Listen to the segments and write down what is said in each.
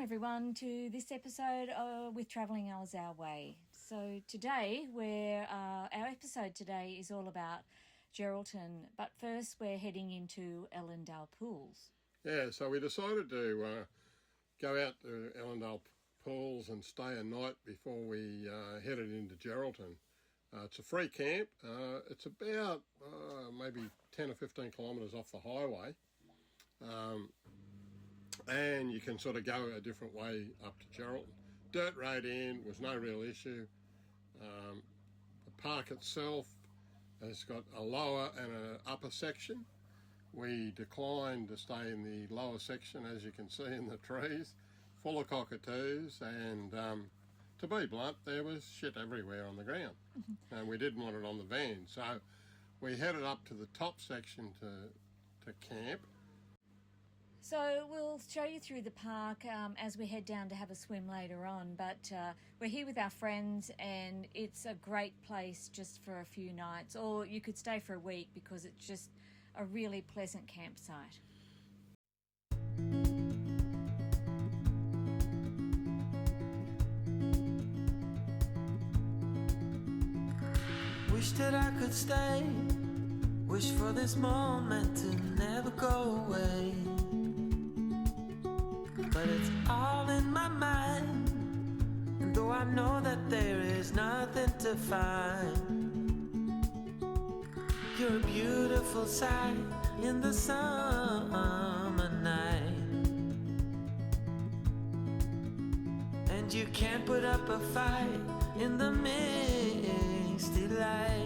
everyone to this episode with Travelling Ours Our Way. So today our episode today is all about Geraldton, but first we're heading into Ellendale Pools. Yeah, so we decided to go out to Ellendale Pools and stay a night before we headed into Geraldton. It's a free camp. It's about maybe 10 or 15 kilometres off the highway. And you can sort of go a different way up to Geraldton. Dirt road in was no real issue. The park itself has got a lower and an upper section. We declined to stay in the lower section, as you can see in the trees, full of cockatoos, and to be blunt, there was shit everywhere on the ground. And we didn't want it on the van, so we headed up to the top section to camp. So we'll show you through the park as we head down to have a swim later on, but we're here with our friends and it's a great place just for a few nights, or you could stay for a week because it's just a really pleasant campsite. Wish that I could stay, wish for this moment to never go away. But it's all in my mind, and though I know that there is nothing to find, you're a beautiful sight in the summer night, and you can't put up a fight in the misty light.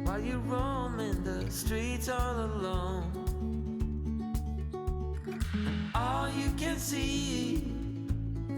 While you're roaming the streets all alone, and all you can see,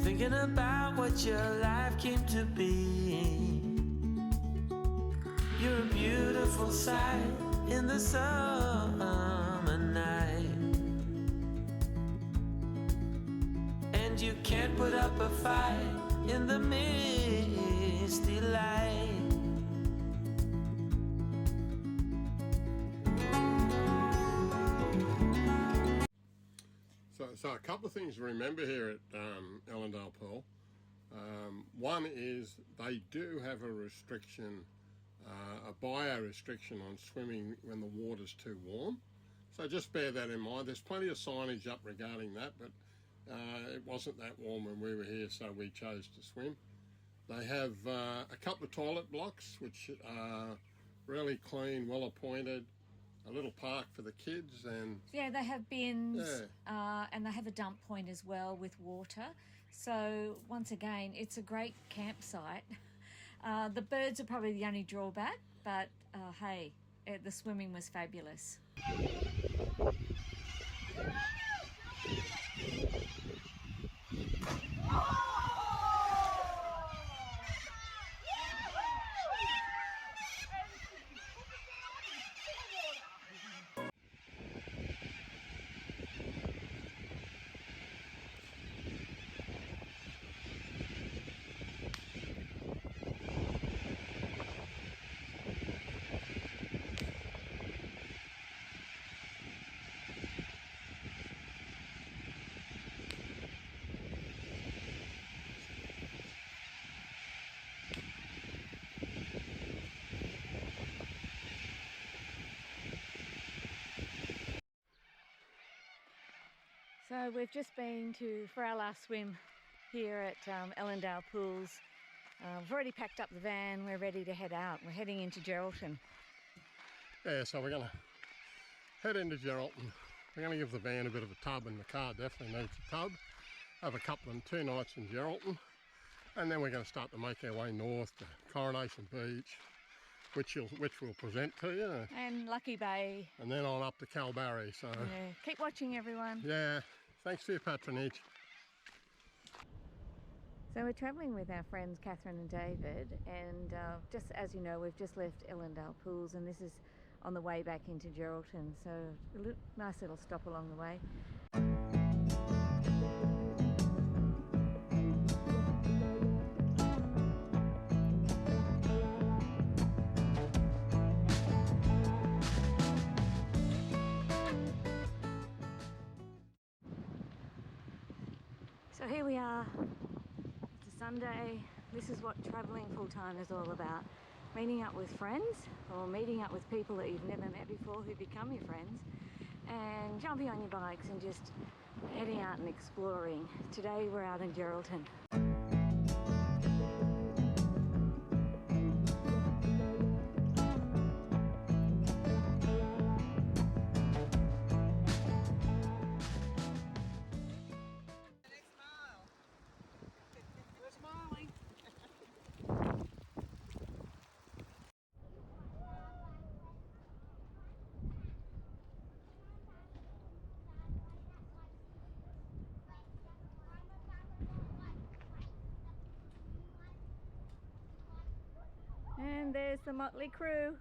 thinking about what your life came to be. You're a beautiful sight in the summer night, and you can't put up a fight in the misty light. So a couple of things to remember here at Ellendale Pool. One is they do have a restriction, a bio restriction on swimming when the water's too warm. So just bear that in mind. There's plenty of signage up regarding that, but it wasn't that warm when we were here, so we chose to swim. They have a couple of toilet blocks, which are really clean, well appointed. A little park for the kids, and yeah, they have bins, and they have a dump point as well with water. So once again, it's a great campsite. The birds are probably the only drawback, but hey, the swimming was fabulous. So we've just been for our last swim here at Ellendale Pools. We've already packed up the van, we're ready to head out. We're heading into Geraldton. Yeah, so we're going to head into Geraldton. We're going to give the van a bit of a tub, and the car definitely needs a tub. Have a couple and 2 nights in Geraldton, and then we're going to start to make our way north to Coronation Beach, which we'll present to you. And Lucky Bay. And then on up to Calbarry. So yeah, keep watching, everyone. Yeah, thanks for your patronage. So we're travelling with our friends Catherine and David, and just as you know, we've just left ELLENDALE Pools, and this is on the way back into Geraldton, so a nice little stop along the way. So here we are. It's a Sunday. This is what travelling full-time is all about. Meeting up with friends, or meeting up with people that you've never met before who become your friends, and jumping on your bikes and just heading out and exploring. Today we're out in Geraldton. And there's the motley crew.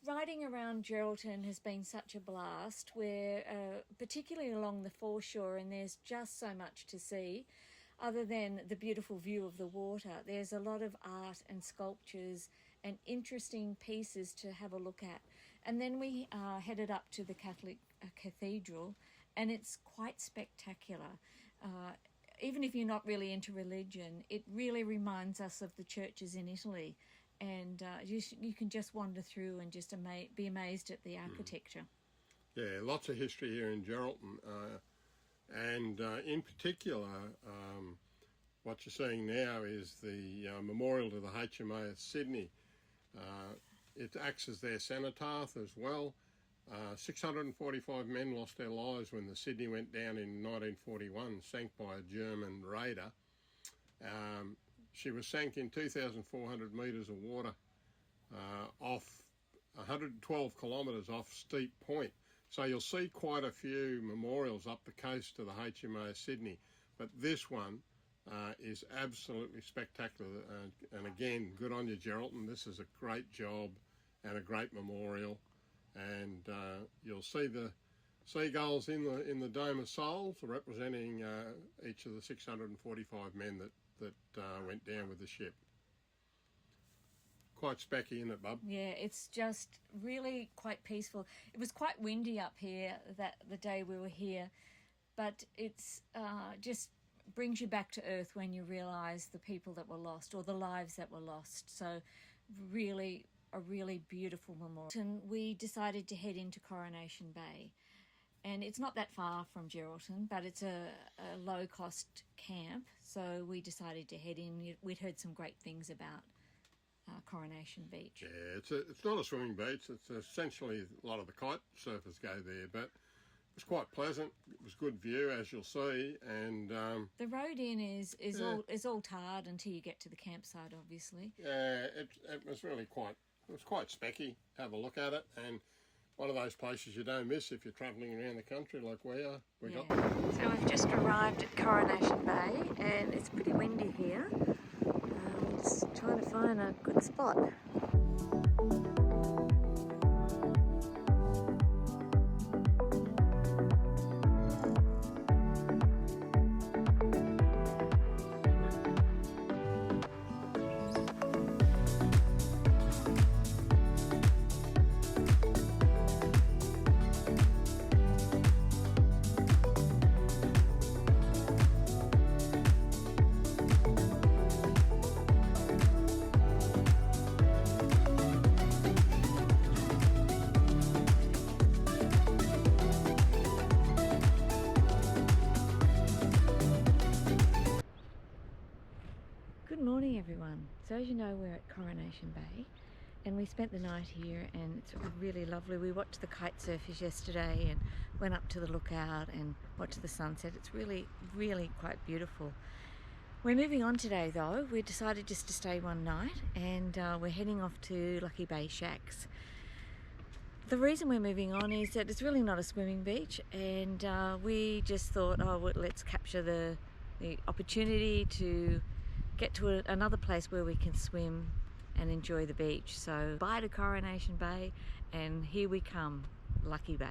Riding around Geraldton has been such a blast. We're particularly along the foreshore, and there's just so much to see other than the beautiful view of the water. There's a lot of art and sculptures and interesting pieces to have a look at. And then we headed up to the Catholic Cathedral, and it's quite spectacular. Even if you're not really into religion, it really reminds us of the churches in Italy. And you can just wander through and just be amazed at the architecture. Yeah, lots of history here in Geraldton, and in particular, what you're seeing now is the memorial to the HMAS Sydney. It acts as their cenotaph as well. 645 men lost their lives when the Sydney went down in 1941, sank by a German raider. She was sank in 2,400 metres of water off 112 kilometres off Steep Point. So you'll see quite a few memorials up the coast to the HMAS Sydney, but this one is absolutely spectacular. And again, good on you, Geraldton. This is a great job and a great memorial. And you'll see the seagulls in the Dome of Souls representing each of the 645 men that went down with the ship. Quite specky, isn't it, Bub? Yeah, it's just really quite peaceful. It was quite windy up here the day we were here, but it's just brings you back to earth when you realise the people that were lost, or the lives that were lost. So really, a really beautiful memorial. And we decided to head into Coronation Bay. And it's not that far from Geraldton, but it's a low-cost camp, so we decided to head in. We'd heard some great things about Coronation Beach. Yeah, it's not a swimming beach. It's essentially a lot of the kite surfers go there, but it was quite pleasant. It was good view, as you'll see, and the road in is all tarred until you get to the campsite, obviously. Yeah, it was really quite specky. Have a look at it, and one of those places you don't miss if you're travelling around the country like we are. So we've just arrived at Coronation Bay, and it's pretty windy here. Just trying to find a good spot. So as you know, we're at Coronation Bay and we spent the night here and it's really lovely. We watched the kite surfers yesterday and went up to the lookout and watched the sunset. It's really, really quite beautiful. We're moving on today though. We decided just to stay one night and we're heading off to Lucky Bay Shacks. The reason we're moving on is that it's really not a swimming beach, and we just thought, oh, well, let's capture the opportunity to get to another place where we can swim and enjoy the beach. So bye to Coronation Bay, and here we come, Lucky Bay.